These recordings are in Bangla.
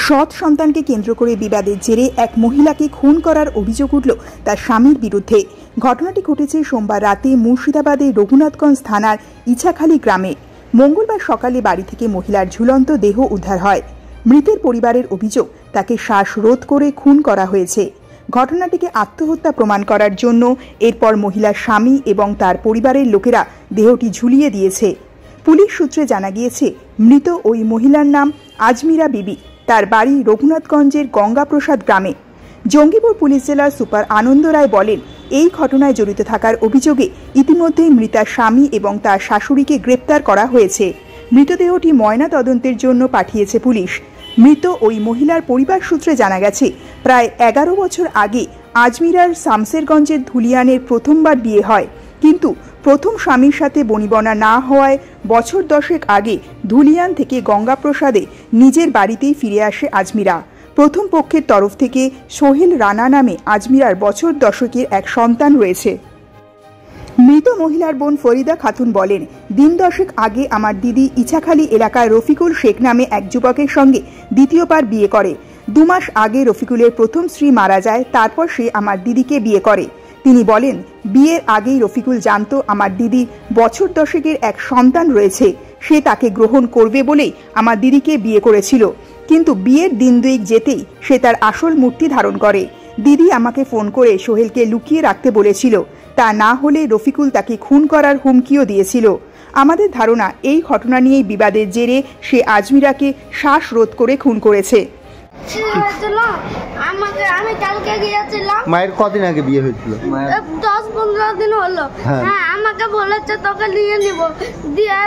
সৎ সন্তানকে কেন্দ্র করে বিবাদের জেরে এক মহিলাকে খুন করার অভিযোগ উঠল তার স্বামীর বিরুদ্ধে। ঘটনাটি ঘটেছে সোমবার রাতে মুর্শিদাবাদের রঘুনাথগঞ্জ থানার ইছাখালী গ্রামে। মঙ্গলবার সকালে বাড়ি থেকে মহিলার ঝুলন্ত দেহ উদ্ধার হয়। মৃতের পরিবারের অভিযোগ তাকে শ্বাসরোধ করে খুন করা হয়েছে। ঘটনাটিকে আত্মহত্যা প্রমাণ করার জন্য এরপর মহিলার স্বামী এবং তার পরিবারের লোকেরা দেহটি ঝুলিয়ে দিয়েছে। পুলিশ সূত্রে জানা গিয়েছে, মৃত ওই মহিলার নাম আজমিরা বিবি। তার বাড়ি রঘুনাথগঞ্জের গঙ্গাপ্রসাদ গ্রামে। জঙ্গিপুর পুলিশ জেলার সুপার আনন্দ রায় বলেন, এই ঘটনায় জড়িত থাকার অভিযোগে ইতিমধ্যেই মৃতার স্বামী এবং তার শাশুড়িকে গ্রেপ্তার করা হয়েছে। মৃতদেহটি ময়না তদন্তের জন্য পাঠিয়েছে পুলিশ। মৃত ওই মহিলার পরিবার সূত্রে জানা গেছে, প্রায় 11 বছর আগে আজমিরার শামসেরগঞ্জের ধুলিয়ানের প্রথমবার বিয়ে হয়, কিন্তু প্রথম স্বামীর সাথে বনিবনা না হওয়ায় বছর 10 আগে ধুলিয়ান থেকে গঙ্গাপ্রসাদে নিজের বাড়িতেই ফিরে আসে আজমিরা। প্রথম পক্ষের তরফ থেকে সোহেল রানা নামে আজমিরার বছর 10 এক সন্তান রয়েছে। মৃত মহিলার বোন ফরিদা খাতুন বলেন, দিন 10 আগে আমার দিদি ইছাখালী এলাকায় রফিকুল শেখ নামে এক যুবকের সঙ্গে দ্বিতীয়বার বিয়ে করে। 2 মাস আগে রফিকুলের প্রথম স্ত্রী মারা যায়, তারপর সে আমার দিদিকে বিয়ে করে। তিনি বলেন, বিয়ের আগেই রফিকুল জানতো আমার দিদির বছর 10 এক সন্তান রয়েছে। সে তাকে গ্রহণ করবে বলেই আমার দিদিকে বিয়ে করেছিল, কিন্তু বিয়ের দিন 2 যেতেই সে তার আসল মূর্তি ধারণ করে। দিদি আমাকে ফোন করে সোহেলকে লুকিয়ে রাখতে বলেছিল, তা না হলে রফিকুল তাকে খুন করার হুমকিও দিয়েছিল। আমাদের ধারণা এই ঘটনা নিয়েই বিবাদের জেরে সে আজমিরাকে শ্বাসরোধ করে খুন করেছে। আমি কালকে গিয়েছিলাম। মায়ের কদিন আগে বিয়ে হয়েছিল? 10-15 দিন হলো। হ্যাঁ, আমাকে বলেছে তোকে নিয়ে নিব, দিয়ে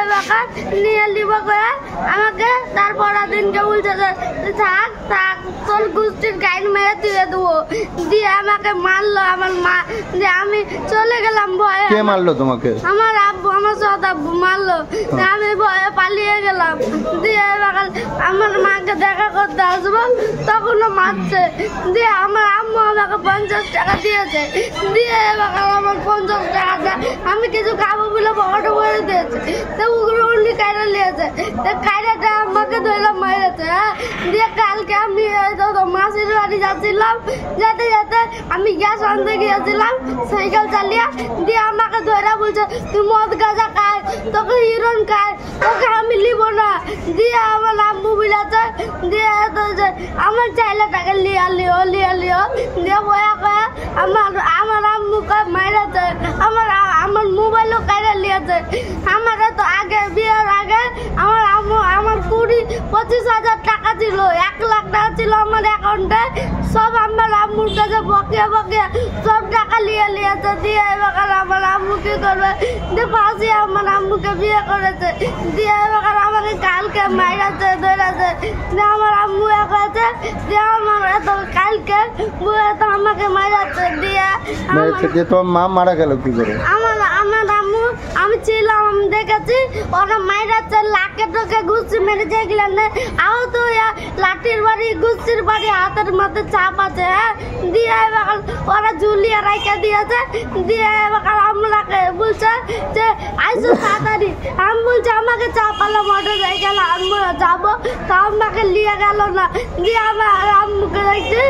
নিয়ে নিব করে আমাকে তারপর দিনকে বলছে থাক থাক তোর গুষ্টির গাইন মেরে দিয়ে দেবো, দিয়ে আমাকে মারলো আমার মা। দিয়ে আমি চলে গেলাম ভয়ে। কে মারলো তোমাকে? আমার আব্বু, আমার সদাব্বু মারলো। আমি ভয়ে পালিয়ে গেলাম। দিয়ে আমার মাকে দেখা করতে আসবো, তখনও মারছে। দিয়ে আমার আম্মু আমাকে 50 টাকা দিয়েছে, দিয়ে আমার 50 টাকা আমি কিছু খাবো বলে বড় করে দিয়েছে। তো ওগুলো উনি কায়রা নিয়েছে, কায়রাটা আমাকে ধরে মেরেছে। দিয়ে কালকে আমি মাসির বাড়ি যাচ্ছিলাম, যেতে যেতে আমি গ্যাস আনতে গিয়েছিলাম সাইকেল চালিয়ে। দিয়ে আমাকে ধরে বলছে তুই মদ গাঁজা খায়, তোকে হিরোইন খায়, তোকে আমি নিব না। দিয়ে আমার আম্মু বিলাচ্ছে, দিয়ে আমার চাইলেটাকে লিয়া লিও লিয়া লিও দিয়ে বয়া কয়া আমার আম্মুকে মাইরাছে। আমার মোবাইলও কাইরা লিয়েছে। আমার তো আগে বিয়ের আগে আমার আম্মু আমার 20-25 টাকা ছিল, 1 লাখ টাকা ছিল আমার অ্যাকাউন্টে। সব আমার আম্মুর কাছে বকিয়া বকিয়া সব টাকা লিয়ে লিয়েছে। দিয়ে এবার আমার আম্মু কি করবে, দিয়ে ফাঁসি আমার আম্মুকে বিয়ে করেছে। দিয়ে এবার আমাকে কালকে মাইরাছে ধরেছে। দিয়ে আমার আম্মু এক আছে, দিয়ে আমার এত কালকে তো আমাকে মাইরাছে। দিয়ে তোমার মা মারা গেল কি করে? আমার আম্মু, আমি ছিলাম, আমি দেখেছি ওরা মাইরাচ্ছে, লাখে টোকে ঘুষি মেরে দেখলেন না। আও তো লাঠির বাড়ি ঘুষির বাড়ি হাতের মধ্যে চাপ আছে। দিয়ে এবার ওরা ঝুলিয়ে রাইখে দিয়েছে। দিয়ে এবার আমরাকে বলছে যে আইসো তাড়াতাড়ি। আমি বলছি আমাকে চাপালো মোটর সাইকেল, আমি যাবো, তা আমাকে নিয়ে গেল না। দিয়ে আমার আম্মুকে দেখছি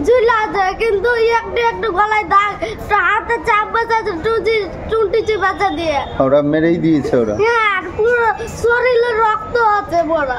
ঝুলাছে, কিন্তু একটু একটু গলায় দাগ, হাতে চাপ বাঁচাছে, টুটি চিপাচা দিয়ে। ওরা মেরেই দিয়েছে ওরা? হ্যাঁ, পুরো শরীরে রক্ত আছে বড়।